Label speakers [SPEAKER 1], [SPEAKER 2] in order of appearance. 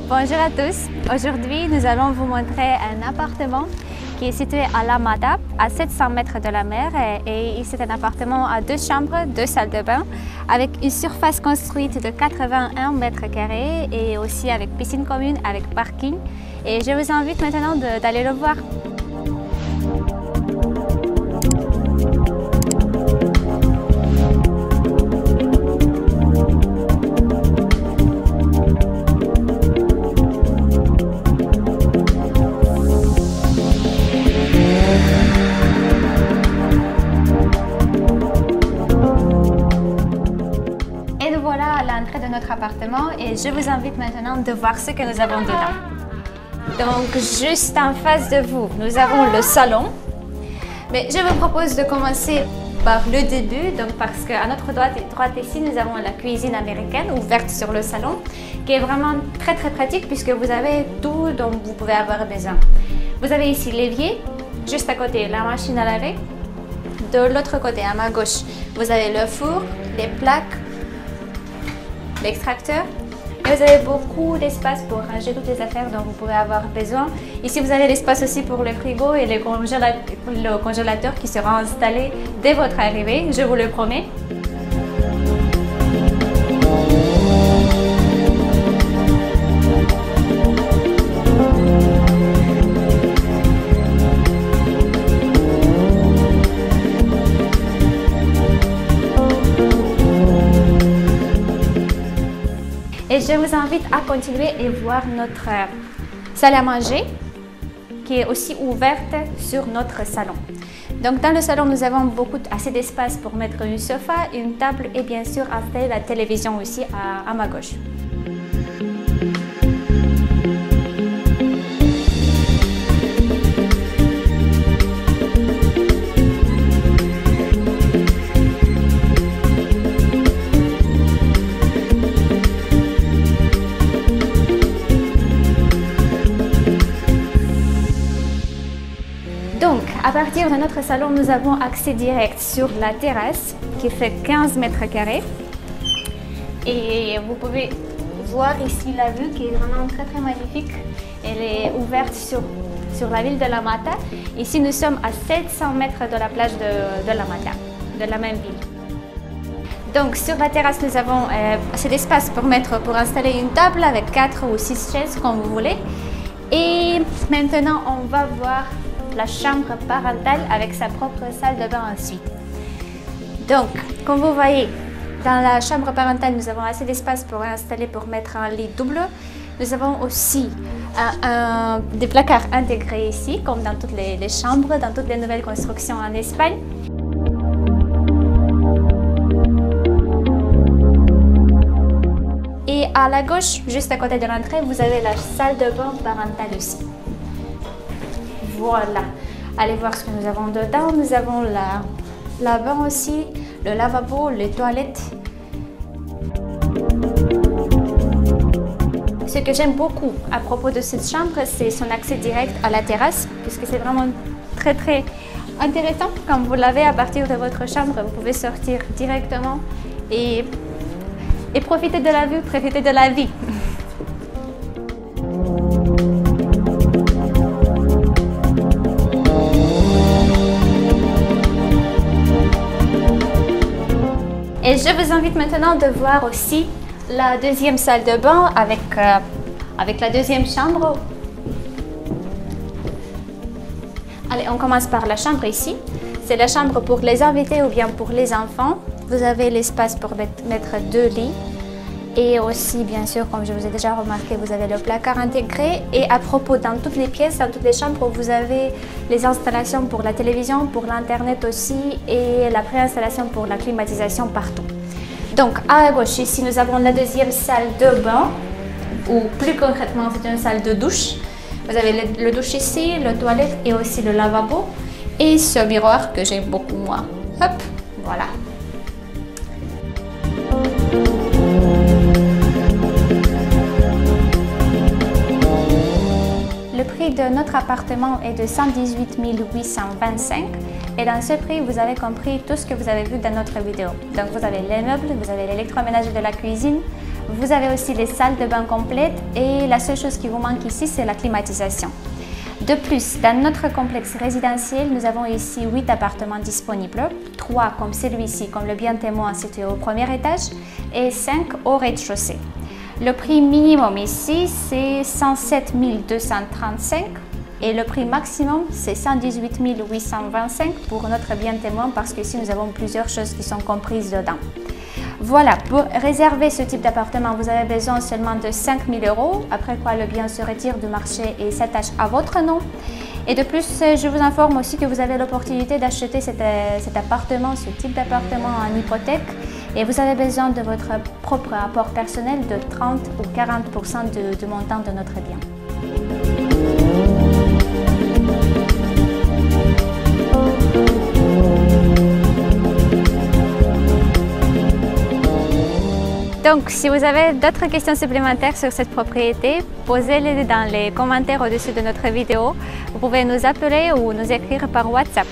[SPEAKER 1] Bonjour à tous. Aujourd'hui, nous allons vous montrer un appartement qui est situé à La Mata, à 700 mètres de la mer. Et c'est un appartement à 2 chambres, 2 salles de bain, avec une surface construite de 81 mètres carrés et aussi avec piscine commune, avec parking. Et je vous invite maintenant d'aller le voir. Et nous voilà à l'entrée de notre appartement et je vous invite maintenant de voir ce que nous avons dedans. Donc juste en face de vous, nous avons le salon. Mais je vous propose de commencer par le début, donc parce qu'à notre droite ici, nous avons la cuisine américaine ouverte sur le salon, qui est vraiment très pratique puisque vous avez tout dont vous pouvez avoir besoin. Vous avez ici l'évier, juste à côté la machine à laver. De l'autre côté, à ma gauche, vous avez le four, les plaques, l'extracteur. Et vous avez beaucoup d'espace pour ranger toutes les affaires dont vous pouvez avoir besoin. Ici, vous avez l'espace aussi pour le frigo et le congélateur qui sera installé dès votre arrivée, je vous le promets. Et je vous invite à continuer et voir notre salle à manger qui est aussi ouverte sur notre salon. Donc dans le salon, nous avons assez d'espace pour mettre un sofa, une table et bien sûr installer la télévision aussi à ma gauche. Donc, à partir de notre salon, nous avons accès direct sur la terrasse qui fait 15 mètres carrés. Et vous pouvez voir ici la vue qui est vraiment très magnifique. Elle est ouverte sur la ville de La Mata. Ici, nous sommes à 700 mètres de la plage de La Mata, de la même ville. Donc, sur la terrasse, nous avons assez d'espace pour installer une table avec 4 ou 6 chaises, comme vous voulez. Et maintenant, on va voir la chambre parentale avec sa propre salle de bain ensuite. Donc, comme vous voyez, dans la chambre parentale, nous avons assez d'espace pour mettre un lit double. Nous avons aussi des placards intégrés ici, comme dans toutes les chambres, dans toutes les nouvelles constructions en Espagne. Et à la gauche, juste à côté de l'entrée, vous avez la salle de bain parentale aussi. Voilà, allez voir ce que nous avons dedans. Nous avons la bain aussi, le lavabo, les toilettes. Ce que j'aime beaucoup à propos de cette chambre, c'est son accès direct à la terrasse, puisque c'est vraiment très intéressant. Comme vous l'avez à partir de votre chambre, vous pouvez sortir directement et profiter de la vue, profiter de la vie. Et je vous invite maintenant de voir aussi la deuxième salle de bain avec la deuxième chambre. Allez, on commence par la chambre ici. C'est la chambre pour les invités ou bien pour les enfants. Vous avez l'espace pour mettre 2 lits. Et aussi, bien sûr, comme je vous ai déjà remarqué, vous avez le placard intégré. Et à propos, dans toutes les pièces, dans toutes les chambres, vous avez les installations pour la télévision, pour l'internet aussi, et la préinstallation pour la climatisation partout. Donc, à gauche, ici, nous avons la deuxième salle de bain, ou plus concrètement, c'est une salle de douche. Vous avez le douche ici, le toilette et aussi le lavabo. Et ce miroir que j'aime beaucoup, moi. Hop, voilà. Le prix de notre appartement est de 118 825 et dans ce prix, vous avez compris tout ce que vous avez vu dans notre vidéo. Donc vous avez les meubles, vous avez l'électroménager de la cuisine, Vous avez aussi les salles de bain complètes et la seule chose qui vous manque ici, c'est la climatisation. De plus, dans notre complexe résidentiel, nous avons ici 8 appartements disponibles, 3 comme celui-ci, comme le bien témoin situé au premier étage, et 5 au rez-de-chaussée. Le prix minimum ici, c'est 107 235 et le prix maximum, c'est 118 825 pour notre bien témoin parce qu'ici, nous avons plusieurs choses qui sont comprises dedans. Voilà, pour réserver ce type d'appartement, vous avez besoin seulement de 5 000 €, après quoi le bien se retire du marché et s'attache à votre nom. Et de plus, je vous informe aussi que vous avez l'opportunité d'acheter cet appartement, ce type d'appartement en hypothèque, et vous avez besoin de votre propre apport personnel de 30 ou 40% du montant de notre bien. Donc, si vous avez d'autres questions supplémentaires sur cette propriété, posez-les dans les commentaires au-dessus de notre vidéo. Vous pouvez nous appeler ou nous écrire par WhatsApp.